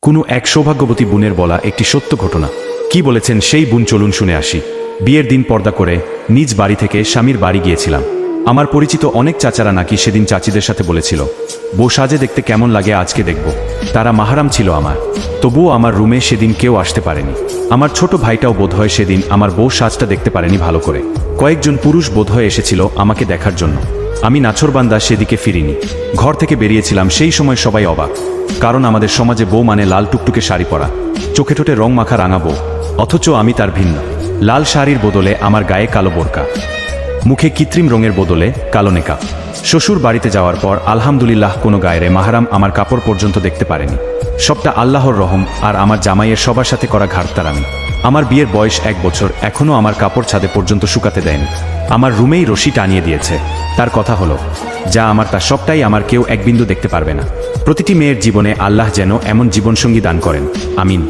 কোনো এক সৌভাগ্যবতী বোনের বলা একটি সত্য ঘটনা। কি বলেছেন সেই বোন, চলুন শুনে আসি। বিয়ের দিন পর্দা করে নিজ বাড়ি থেকে স্বামীর বাড়ি গিয়েছিলাম। আমার পরিচিত অনেক চাচারা নাকি সেদিন চাচিদের সাথে বলেছিল, বউ সাজে দেখতে কেমন লাগে আজকে দেখব। তারা মাহারাম ছিল আমার, তবুও আমার রুমে সেদিন কেউ আসতে পারেনি। আমার ছোট ভাইটাও বোধহয় সেদিন আমার বউ সাজটা দেখতে পারেনি ভালো করে। কয়েকজন পুরুষ বোধহয় এসেছিল আমাকে দেখার জন্য। আমি নাছোড়বান্দা সেদিকে ফিরিনি। ঘর থেকে বেরিয়েছিলাম, সেই সময় সবাই অবাক, কারণ আমাদের সমাজে বউ মানে লাল টুকটুকে শাড়ি পরা, চোখে ঠোঁটে রং মাখা রাঙা বউ। অথচ আমি তার ভিন্ন। লাল শাড়ির বদলে আমার গায়ে কালো বোরকা, মুখে কৃত্রিম রঙের বদলে কালো নেকাব। শ্বশুর বাড়িতে যাওয়ার পর আলহামদুলিল্লাহ কোনো গায়েরে মাহারাম আমার কাপড় পর্যন্ত দেখতে পারেনি। সবটা আল্লাহর রহম আর আমার জামাইয়ের সবার সাথে করা ঘাটতারামি। আমার বিয়ের বয়স 1 বছর, এখনও আমার কাপড় ছাদে পর্যন্ত শুকাতে দেয়নি। আমার রুমেই রশি টানিয়ে দিয়েছে। তার কথা হলো, যা আমার তা সবটাই আমার কেউ এক বিন্দু দেখতে পারবে না। প্রতিটি মেয়ের জীবনে আল্লাহ যেন এমন জীবনসঙ্গী দান করেন, আমিন।